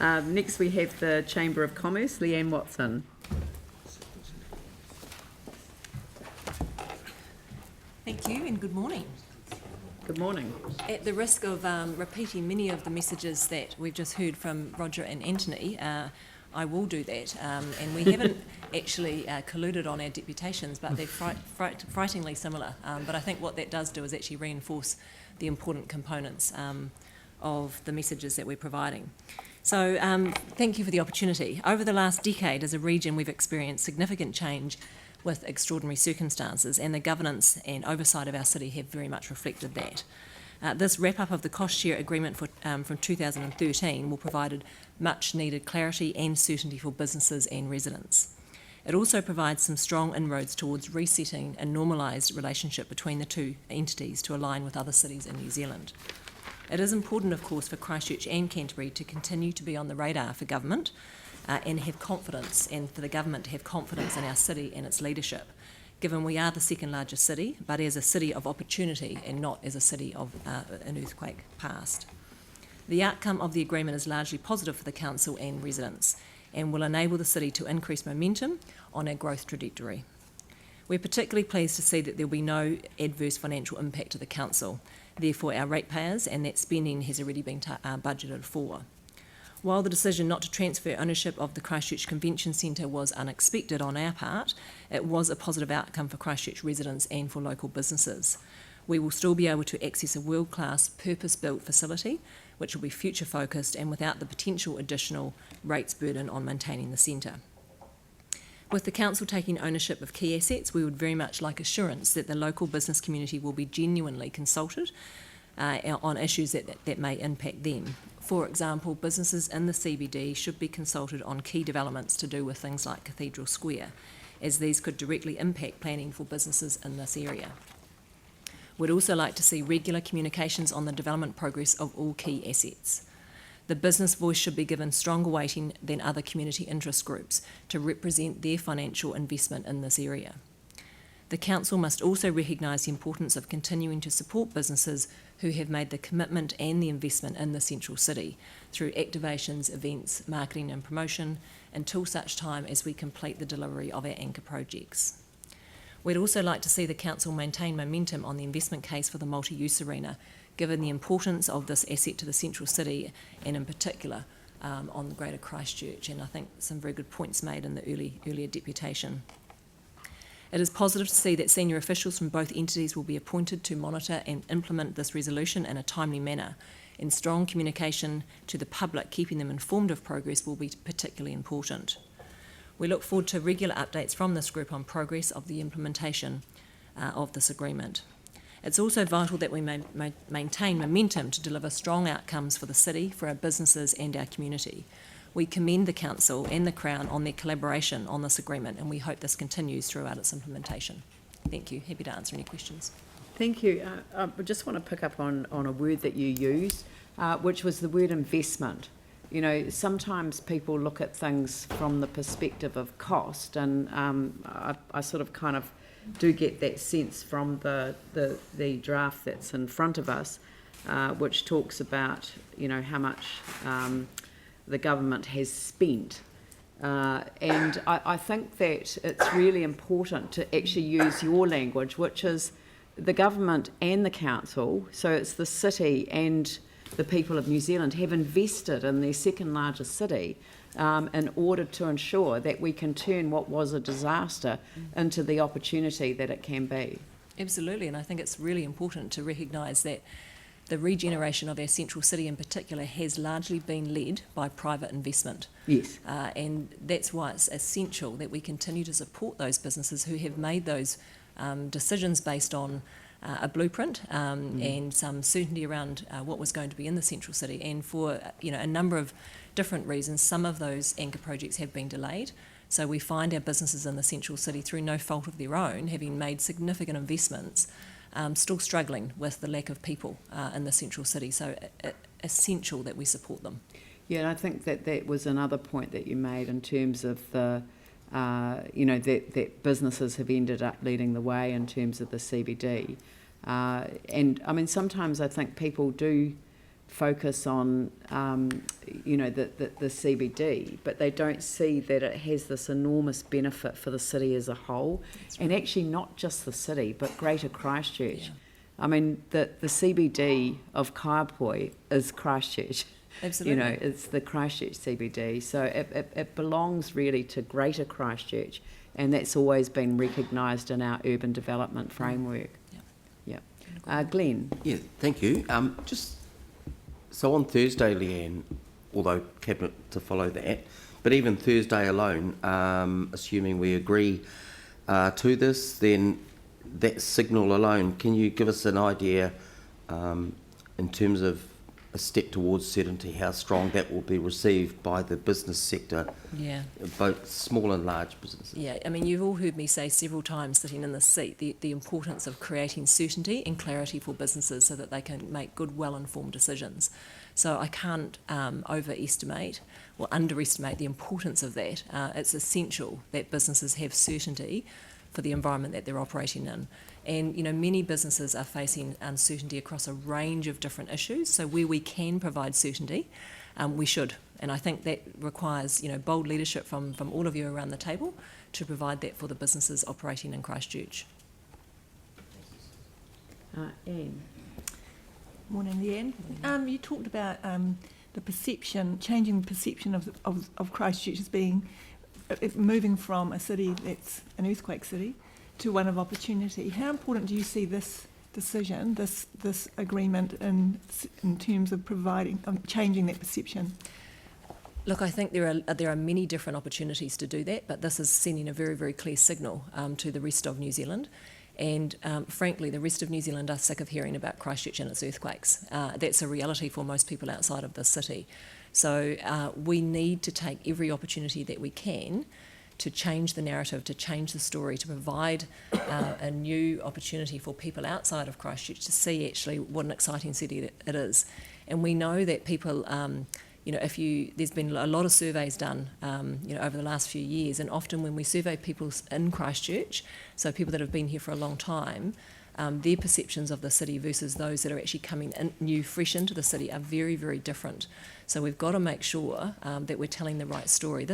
Next we have the Chamber of Commerce, Leeann Watson. Thank you and good morning. Good morning. At the risk of repeating many of the messages that we've just heard from Roger and Anthony, I will do that. And we haven't actually colluded on our deputations, but they're frighteningly similar. But I think what that does do is actually reinforce the important components of the messages that we're providing. So thank you for the opportunity. Over the last decade, as a region, we've experienced significant change with extraordinary circumstances, and the governance and oversight of our city have very much reflected that. This wrap-up of the cost-share agreement from 2013 will provide much-needed clarity and certainty for businesses and residents. It also provides some strong inroads towards resetting a normalised relationship between the two entities to align with other cities in New Zealand. It is important, of course, for Christchurch and Canterbury to continue to be on the radar for government and have confidence, and for the government to have confidence in our city and its leadership, given we are the second largest city, but as a city of opportunity and not as a city of an earthquake past. The outcome of the agreement is largely positive for the council and residents and will enable the city to increase momentum on our growth trajectory. We're particularly pleased to see that there will be no adverse financial impact to the council, therefore our ratepayers, and that spending has already been budgeted for. While the decision not to transfer ownership of the Christchurch Convention Centre was unexpected on our part, it was a positive outcome for Christchurch residents and for local businesses. We will still be able to access a world-class, purpose-built facility, which will be future-focused and without the potential additional rates burden on maintaining the centre. With the council taking ownership of key assets, we would very much like assurance that the local business community will be genuinely consulted on issues that may impact them. For example, businesses in the CBD should be consulted on key developments to do with things like Cathedral Square, as these could directly impact planning for businesses in this area. We'd also like to see regular communications on the development progress of all key assets. The business voice should be given stronger weighting than other community interest groups to represent their financial investment in this area. The council must also recognise the importance of continuing to support businesses who have made the commitment and the investment in the central city through activations, events, marketing and promotion until such time as we complete the delivery of our anchor projects. We'd also like to see the council maintain momentum on the investment case for the multi-use arena, given the importance of this asset to the central city and in particular on the Greater Christchurch, and I think some very good points made in the earlier deputation. It is positive to see that senior officials from both entities will be appointed to monitor and implement this resolution in a timely manner, and strong communication to the public, keeping them informed of progress, will be particularly important. We look forward to regular updates from this group on progress of the implementation of this agreement. It's also vital that we maintain momentum to deliver strong outcomes for the city, for our businesses and our community. We commend the Council and the Crown on their collaboration on this agreement, and we hope this continues throughout its implementation. Thank you. Happy to answer any questions. Thank you. I just want to pick up on a word that you used, which was the word investment. You know, sometimes people look at things from the perspective of cost, and I sort of kind of do get that sense from the draft that's in front of us, which talks about, you know, how much the government has spent. And I think that it's really important to actually use your language, which is the government and the council, so it's the city and the people of New Zealand, have invested in their second largest city in order to ensure that we can turn what was a disaster into the opportunity that it can be. Absolutely, and I think it's really important to recognise that the regeneration of our central city in particular has largely been led by private investment. Yes. And that's why it's essential that we continue to support those businesses who have made those decisions based on a blueprint and some certainty around what was going to be in the central city. And for a number of different reasons, some of those anchor projects have been delayed. So we find our businesses in the central city, through no fault of their own, having made significant investments, still struggling with the lack of people in the central city. So essential that we support them. Yeah, and I think that was another point that you made in terms of the, that businesses have ended up leading the way in terms of the CBD. And I mean, sometimes I think people do focus on, the CBD, but they don't see that it has this enormous benefit for the city as a whole, and actually not just the city, but Greater Christchurch. Yeah. I mean, the CBD of Kaiapoi is Christchurch. Absolutely. It's the Christchurch CBD. So it belongs really to Greater Christchurch, and that's always been recognised in our urban development framework. Glenn? Yeah, thank you. So on Thursday, Leeann, although Cabinet to follow that, but even Thursday alone, assuming we agree to this, then that signal alone, can you give us an idea in terms of a step towards certainty, how strong that will be received by the business sector, both small and large businesses? Yeah, I mean, you've all heard me say several times sitting in this seat the importance of creating certainty and clarity for businesses so that they can make good, well-informed decisions. So I can't overestimate or underestimate the importance of that. It's essential that businesses have certainty for the environment that they're operating in. And, many businesses are facing uncertainty across a range of different issues. So where we can provide certainty, we should. And I think that requires, bold leadership from all of you around the table to provide that for the businesses operating in Christchurch. Anne? Morning, Leeann. You talked about the perception, changing the perception of Christchurch as being, moving from a city that's an earthquake city to one of opportunity. How important do you see this decision, this agreement in terms of changing that perception? Look, I think there are many different opportunities to do that, but this is sending a very, very clear signal to the rest of New Zealand. And frankly, the rest of New Zealand are sick of hearing about Christchurch and its earthquakes. That's a reality for most people outside of the city. So we need to take every opportunity that we can to change the narrative, to change the story, to provide a new opportunity for people outside of Christchurch to see actually what an exciting city it is. And we know that people, there's been a lot of surveys done, over the last few years, and often when we survey people in Christchurch, so people that have been here for a long time, their perceptions of the city versus those that are actually coming in, fresh into the city are very, very different. So we've got to make sure that we're telling the right story.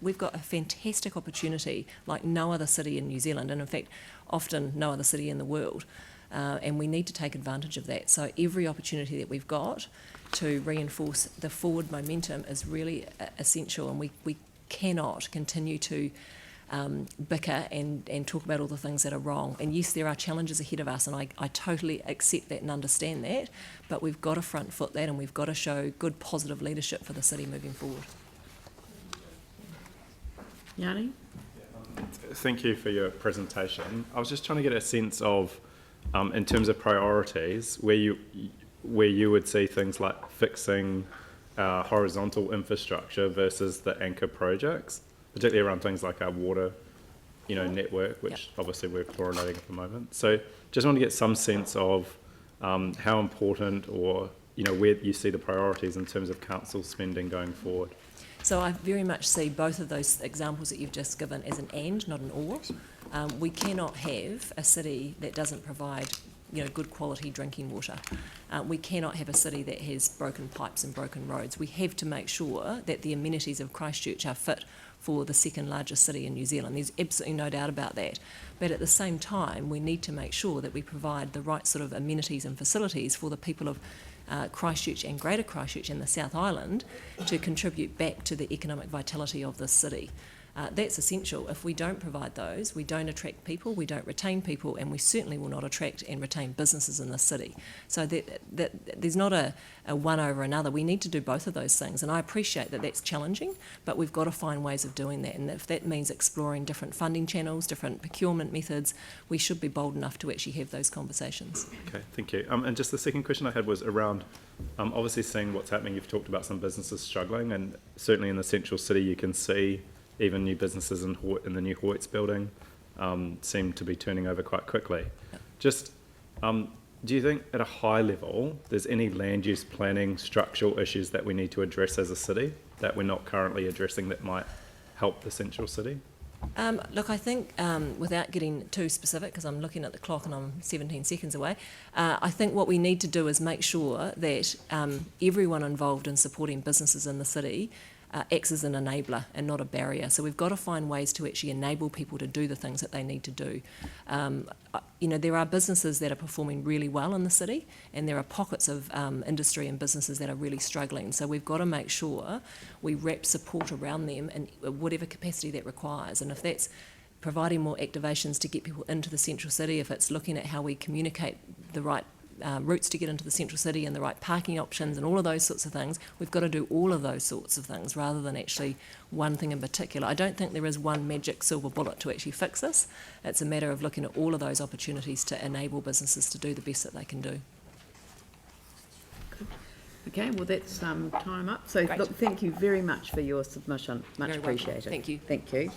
We've got a fantastic opportunity like no other city in New Zealand, and in fact, often no other city in the world. And we need to take advantage of that. So every opportunity that we've got to reinforce the forward momentum is really essential, and we cannot continue to bicker and talk about all the things that are wrong. And yes, there are challenges ahead of us, and I totally accept that and understand that, but we've got to front foot that, and we've got to show good positive leadership for the city moving forward. Yanni? Thank you for your presentation. I was just trying to get a sense of, in terms of priorities, where you would see things like fixing horizontal infrastructure versus the anchor projects, particularly around things like our water, network, which obviously we're fluoridating at the moment. So just want to get some sense of how important or, where you see the priorities in terms of council spending going forward. So I very much see both of those examples that you've just given as an and, not an or. We cannot have a city that doesn't provide good quality drinking water. We cannot have a city that has broken pipes and broken roads. We have to make sure that the amenities of Christchurch are fit for the second largest city in New Zealand. There's absolutely no doubt about that. But at the same time, we need to make sure that we provide the right sort of amenities and facilities for the people of Christchurch and Greater Christchurch and the South Island to contribute back to the economic vitality of this city. That's essential. If we don't provide those, we don't attract people, we don't retain people, and we certainly will not attract and retain businesses in the city. So there's not a one over another. We need to do both of those things, and I appreciate that that's challenging, but we've got to find ways of doing that. And if that means exploring different funding channels, different procurement methods, we should be bold enough to actually have those conversations. Okay, thank you. And just the second question I had was around obviously seeing what's happening. You've talked about some businesses struggling, and certainly in the central city you can see even new businesses in the new Hoyts building seem to be turning over quite quickly. Yep. Just, do you think at a high level there's any land use planning structural issues that we need to address as a city that we're not currently addressing that might help the central city? Look, I think without getting too specific, because I'm looking at the clock and I'm 17 seconds away, I think what we need to do is make sure that everyone involved in supporting businesses in the city acts as an enabler and not a barrier. So we've got to find ways to actually enable people to do the things that they need to do. You know, there are businesses that are performing really well in the city, and there are pockets of industry and businesses that are really struggling. So we've got to make sure we wrap support around them in whatever capacity that requires. And if that's providing more activations to get people into the central city, if it's looking at how we communicate the right routes to get into the central city and the right parking options and all of those sorts of things, we've got to do all of those sorts of things rather than actually one thing in particular. I don't think there is one magic silver bullet to actually fix this. It's a matter of looking at all of those opportunities to enable businesses to do the best that they can do. Okay, well, that's time up. So, Great. look, thank you very much for your submission. Much Very welcome. appreciated. Thank you. Thank you.